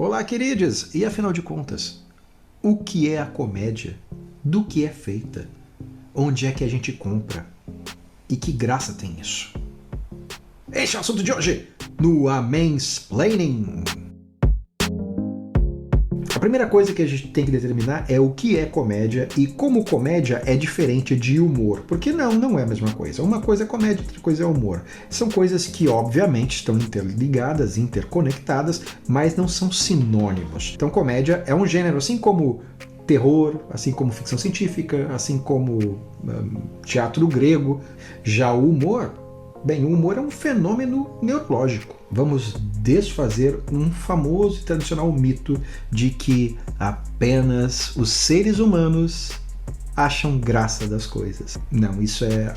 Olá, queridos! E afinal de contas, o que é a comédia? Do que é feita? Onde é que a gente compra? E que graça tem isso? Este é o assunto de hoje no Amensplaining! A primeira coisa que a gente tem que determinar é o que é comédia e como comédia é diferente de humor. Porque não é a mesma coisa. Uma coisa é comédia, outra coisa é humor. São coisas que, obviamente, estão interligadas, interconectadas, mas não são sinônimos. Então, comédia é um gênero, assim como terror, assim como ficção científica, assim como teatro grego. Já o humor, bem, o humor é um fenômeno neurológico. Vamos desfazer um famoso e tradicional mito de que apenas os seres humanos acham graça das coisas. Não, isso é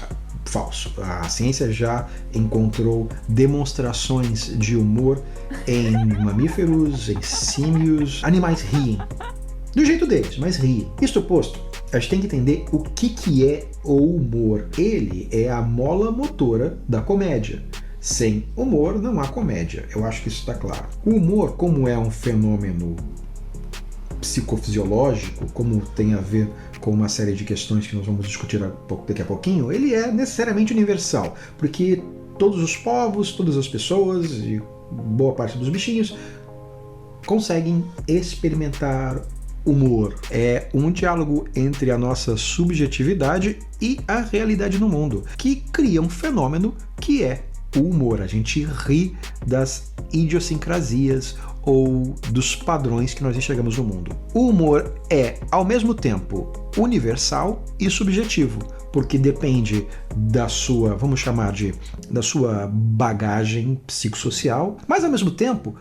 falso. A ciência já encontrou demonstrações de humor em mamíferos, em símios. Animais riem. Do jeito deles, mas riem. Isto posto, a gente tem que entender o que é o humor. Ele é a mola motora da comédia. Sem humor não há comédia. Eu acho que isso está claro. O humor, como é um fenômeno psicofisiológico, como tem a ver com uma série de questões que nós vamos discutir daqui a pouquinho, ele é necessariamente universal, porque todos os povos, todas as pessoas e boa parte dos bichinhos conseguem experimentar humor. É um diálogo entre a nossa subjetividade e a realidade no mundo, que cria um fenômeno que é o humor. A gente ri das idiosincrasias ou dos padrões que nós enxergamos no mundo. O humor é, ao mesmo tempo, universal e subjetivo, porque depende da sua, vamos chamar da sua bagagem psicossocial, mas ao mesmo tempo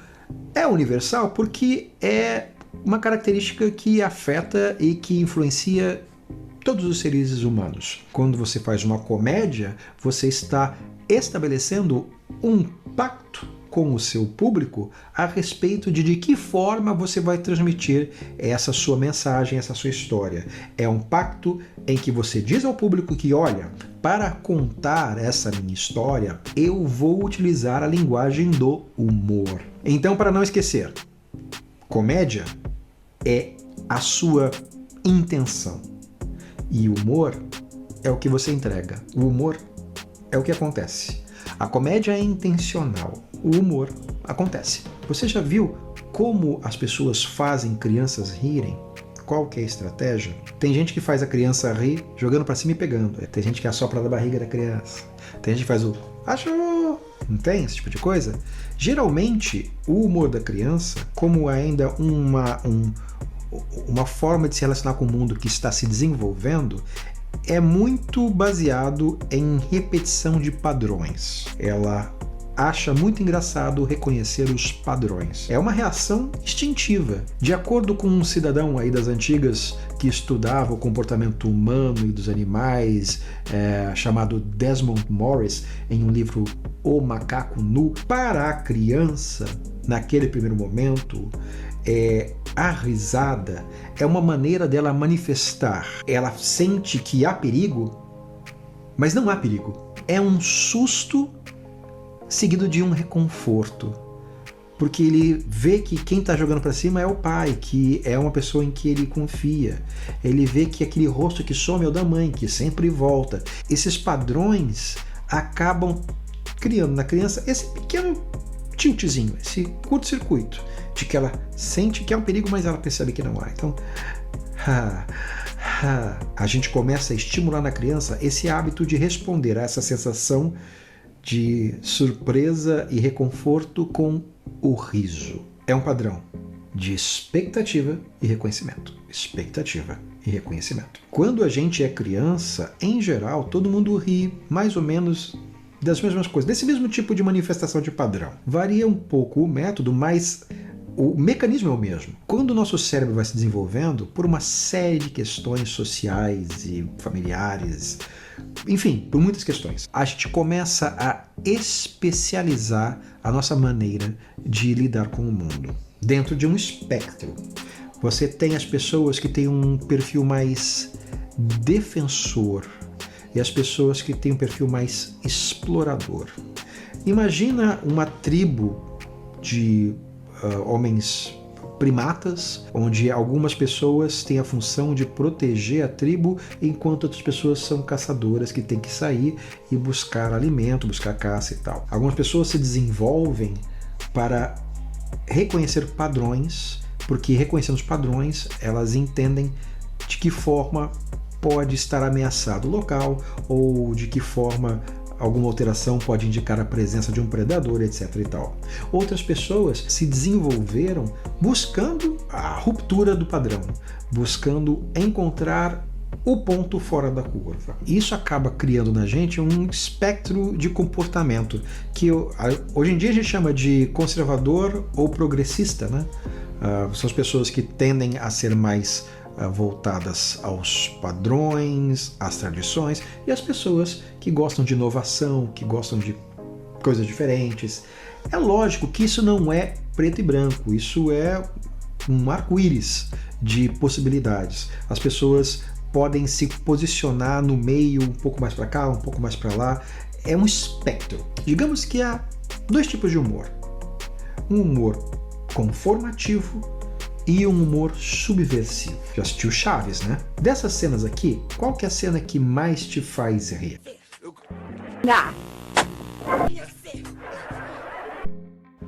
é universal porque é uma característica que afeta e que influencia todos os seres humanos. Quando você faz uma comédia, você está estabelecendo um pacto com o seu público a respeito de que forma você vai transmitir essa sua mensagem, essa sua história. É um pacto em que você diz ao público que, olha, para contar essa minha história, eu vou utilizar a linguagem do humor. Então, para não esquecer, comédia é a sua intenção. E o humor é o que você entrega. O humor é o que acontece. A comédia é intencional. O humor acontece. Você já viu como as pessoas fazem crianças rirem? Qual que é a estratégia? Tem gente que faz a criança rir jogando pra cima e pegando. Tem gente que assopra da barriga da criança. Tem gente que faz o achou. Não tem esse tipo de coisa? Geralmente, o humor da criança, como ainda uma forma de se relacionar com o mundo que está se desenvolvendo, é muito baseado em repetição de padrões. Ela acha muito engraçado reconhecer os padrões. É uma reação instintiva. De acordo com um cidadão aí das antigas que estudava o comportamento humano e dos animais, chamado Desmond Morris, em um livro O Macaco Nu, para a criança, naquele primeiro momento, a risada é uma maneira dela manifestar. Ela sente que há perigo, mas não há perigo. É um susto seguido de um reconforto, porque ele vê que quem está jogando para cima é o pai, que é uma pessoa em que ele confia. Ele vê que aquele rosto que some é o da mãe, que sempre volta. Esses padrões acabam criando na criança esse pequeno tiltzinho, esse curto-circuito, de que ela sente que é um perigo, mas ela percebe que não há. Então, a gente começa a estimular na criança esse hábito de responder a essa sensação de surpresa e reconforto com o riso. É um padrão de expectativa e reconhecimento. Expectativa e reconhecimento. Quando a gente é criança, em geral, todo mundo ri mais ou menos das mesmas coisas, desse mesmo tipo de manifestação de padrão. Varia um pouco o método, mas o mecanismo é o mesmo. Quando o nosso cérebro vai se desenvolvendo, por uma série de questões sociais e familiares, enfim, por muitas questões, a gente começa a especializar a nossa maneira de lidar com o mundo dentro de um espectro. Você tem as pessoas que têm um perfil mais defensor e as pessoas que têm um perfil mais explorador. Imagina uma tribo de homens primatas, onde algumas pessoas têm a função de proteger a tribo, enquanto outras pessoas são caçadoras que têm que sair e buscar alimento, buscar caça e tal. Algumas pessoas se desenvolvem para reconhecer padrões, porque reconhecendo os padrões, elas entendem de que forma pode estar ameaçado o local ou de que forma alguma alteração pode indicar a presença de um predador, etc. e tal. Outras pessoas se desenvolveram buscando a ruptura do padrão, buscando encontrar o ponto fora da curva. Isso acaba criando na gente um espectro de comportamento que hoje em dia a gente chama de conservador ou progressista, né? São as pessoas que tendem a ser mais voltadas aos padrões, às tradições, e as pessoas que gostam de inovação, que gostam de coisas diferentes. É lógico que isso não é preto e branco, isso é um arco-íris de possibilidades. As pessoas podem se posicionar no meio, um pouco mais para cá, um pouco mais para lá. É um espectro. Digamos que há dois tipos de humor. Um humor conformativo e um humor subversivo. Já assistiu Chaves, né? Dessas cenas aqui, qual que é a cena que mais te faz rir?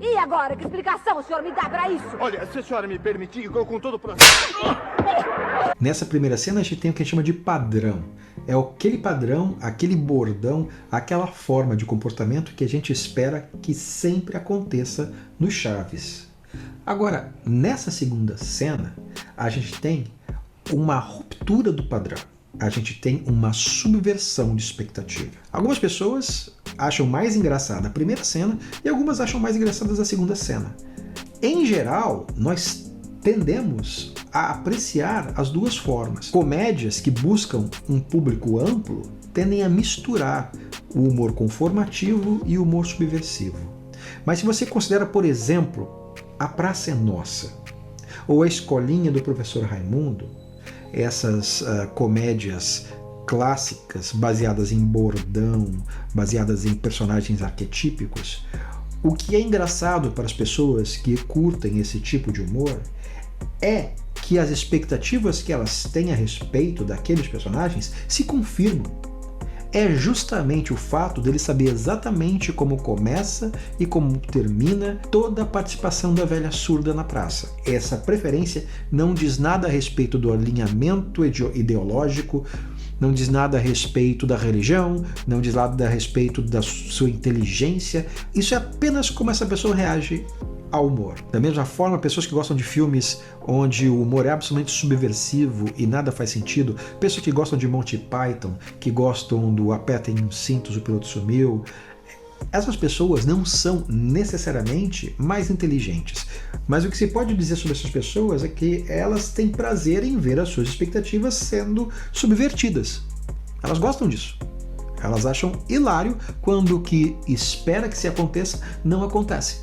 E agora, que explicação o senhor me dá pra isso? Olha, se a senhora me permitir, com todo o Nessa primeira cena a gente tem o que a gente chama de padrão. É aquele padrão, aquele bordão, aquela forma de comportamento que a gente espera que sempre aconteça no Chaves. Agora, nessa segunda cena, a gente tem uma ruptura do padrão. A gente tem uma subversão de expectativa. Algumas pessoas acham mais engraçada a primeira cena e algumas acham mais engraçadas a segunda cena. Em geral, nós tendemos a apreciar as duas formas. Comédias que buscam um público amplo tendem a misturar o humor conformativo e o humor subversivo. Mas se você considera, por exemplo, A Praça é Nossa ou A Escolinha do Professor Raimundo, essas comédias clássicas baseadas em bordão, baseadas em personagens arquetípicos, o que é engraçado para as pessoas que curtem esse tipo de humor é que as expectativas que elas têm a respeito daqueles personagens se confirmam. É justamente o fato dele saber exatamente como começa e como termina toda a participação da velha surda na praça. Essa preferência não diz nada a respeito do alinhamento ideológico, não diz nada a respeito da religião, não diz nada a respeito da sua inteligência. Isso é apenas como essa pessoa reage ao humor. Da mesma forma, pessoas que gostam de filmes onde o humor é absolutamente subversivo e nada faz sentido, pessoas que gostam de Monty Python, que gostam do Apertem os Cintos, o Piloto Sumiu, essas pessoas não são necessariamente mais inteligentes. Mas o que se pode dizer sobre essas pessoas é que elas têm prazer em ver as suas expectativas sendo subvertidas. Elas gostam disso. Elas acham hilário quando o que espera que se aconteça não acontece.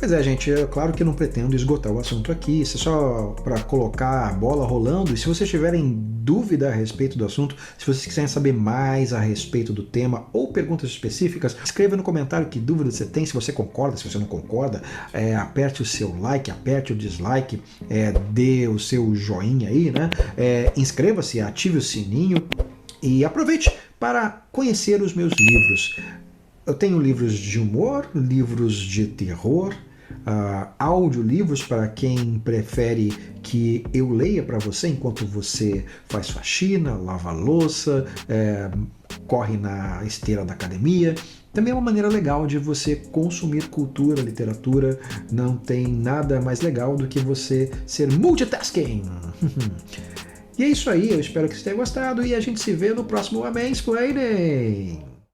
Pois é, gente, é claro que eu não pretendo esgotar o assunto aqui, isso é só para colocar a bola rolando, e se vocês tiverem dúvida a respeito do assunto, se vocês quiserem saber mais a respeito do tema ou perguntas específicas, escreva no comentário que dúvida você tem, se você concorda, se você não concorda, aperte o seu like, aperte o dislike, dê o seu joinha aí, né? Inscreva-se, ative o sininho e aproveite para conhecer os meus livros. Eu tenho livros de humor, livros de terror, audiolivros para quem prefere que eu leia para você enquanto você faz faxina, lava louça, corre na esteira da academia. Também é uma maneira legal de você consumir cultura, literatura. Não tem nada mais legal do que você ser multitasking. E é isso aí, eu espero que você tenha gostado e a gente se vê no próximo Mansplaining.